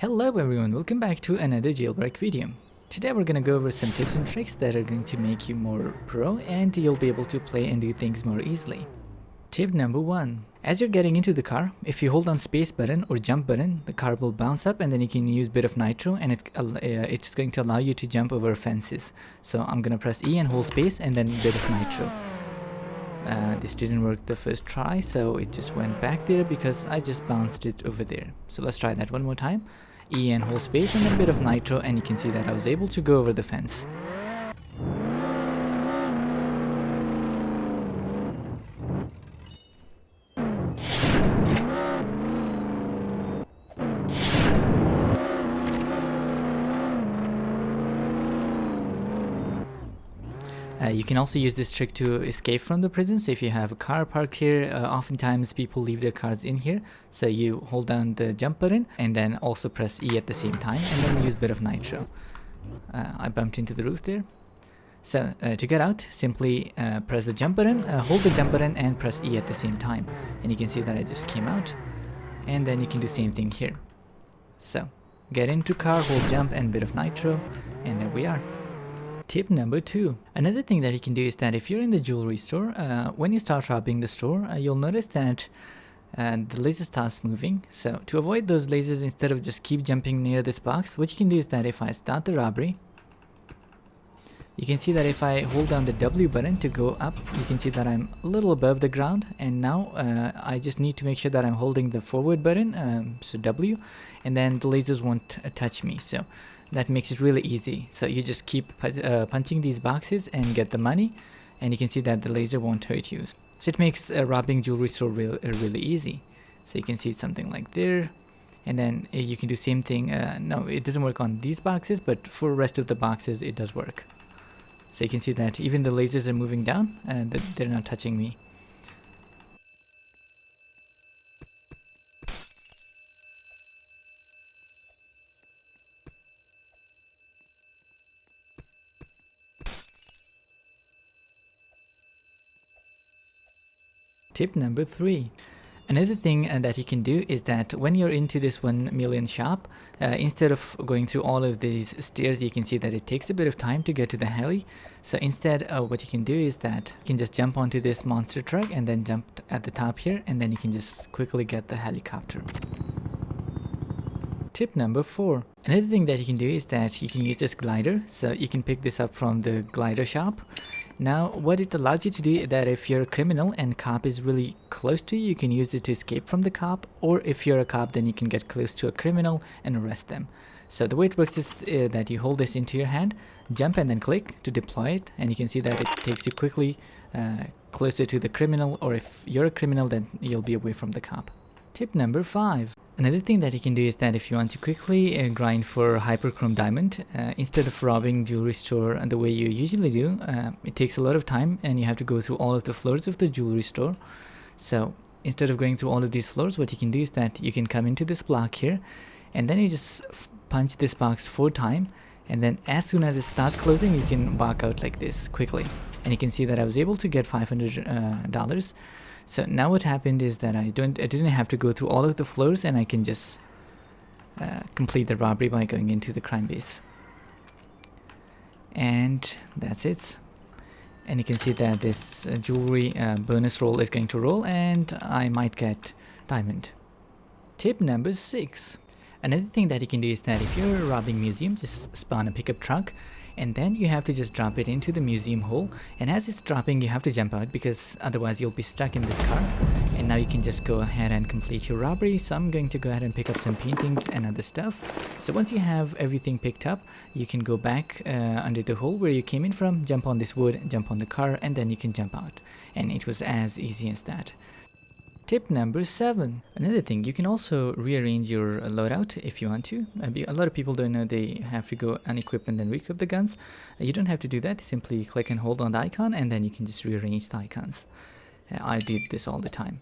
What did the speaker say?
Hello everyone, welcome back to another jailbreak video. Today we're gonna go over some tips and tricks that are going to make you more pro and you'll be able to play and do things more easily. Tip number 1. As you're getting into the car, if you hold on space button or jump button, the car will bounce up and then you can use a bit of nitro and it's going to allow you to jump over fences. So I'm gonna press E and hold space and then a bit of nitro. This didn't work the first try, so it just went back there because I just bounced it over there. So let's try that one more time. E and hold space and then a bit of nitro, and you can see that I was able to go over the fence. You can also use this trick to escape from the prison. So if you have a car parked here, oftentimes people leave their cars in here. So you hold down the jump button and then also press E at the same time and then use a bit of nitro. I bumped into the roof there. So to get out, simply press the jump button, hold the jump button and press E at the same time. And you can see that I just came out. And then you can do the same thing here. So get into car, hold jump and a bit of nitro, and there we are. Tip number 2. Another thing that you can do is that if you're in the jewelry store, when you start robbing the store, you'll notice that the laser starts moving. So to avoid those lasers, instead of just keep jumping near this box, what you can do is that if I start the robbery, you can see that if I hold down the W button to go up, you can see that I'm a little above the ground, and now I just need to make sure that I'm holding the forward button, so W, and then the lasers won't touch me. So that makes it really easy. So you just keep punching these boxes and get the money, and you can see that the laser won't hurt you. So it makes robbing jewelry store really easy. So you can see something like there, and then you can do same thing. No, it doesn't work on these boxes, but for the rest of the boxes it does work. So you can see that even the lasers are moving down and they're not touching me. Tip number 3. Another thing that you can do is that when you're into this 1 million shop, instead of going through all of these stairs, you can see that it takes a bit of time to get to the heli. So instead, what you can do is that you can just jump onto this monster truck and then jump at the top here, and then you can just quickly get the helicopter. Tip number 4. Another thing that you can do is that you can use this glider. So you can pick this up from the glider shop. Now what it allows you to do is that if you're a criminal and cop is really close to you, you can use it to escape from the cop, or if you're a cop then you can get close to a criminal and arrest them. So the way it works is that you hold this into your hand, jump and then click to deploy it, and you can see that it takes you quickly closer to the criminal, or if you're a criminal then you'll be away from the cop. Tip number 5. Another thing that you can do is that if you want to quickly grind for HyperChrome diamond, instead of robbing jewelry store the way you usually do, it takes a lot of time and you have to go through all of the floors of the jewelry store. So instead of going through all of these floors, what you can do is that you can come into this block here and then you just punch this box 4 times, and then as soon as it starts closing you can walk out like this quickly. And you can see that I was able to get $500. So now what happened is that I didn't have to go through all of the floors, and I can just complete the robbery by going into the crime base. And that's it. And you can see that this jewelry bonus roll is going to roll, and I might get diamond. Tip number 6. Another thing that you can do is that if you're robbing museum, just spawn a pickup truck, and then you have to just drop it into the museum hole, and as it's dropping you have to jump out because otherwise you'll be stuck in this car. And now you can just go ahead and complete your robbery. So I'm going to go ahead and pick up some paintings and other stuff. So once you have everything picked up, you can go back under the hole where you came in from, jump on this wood, jump on the car, and then you can jump out. And it was as easy as that. Tip number 7. Another thing, you can also rearrange your loadout if you want to. A lot of people don't know they have to go unequip and then re-equip the guns. You don't have to do that. Simply click and hold on the icon and then you can just rearrange the icons. I did this all the time.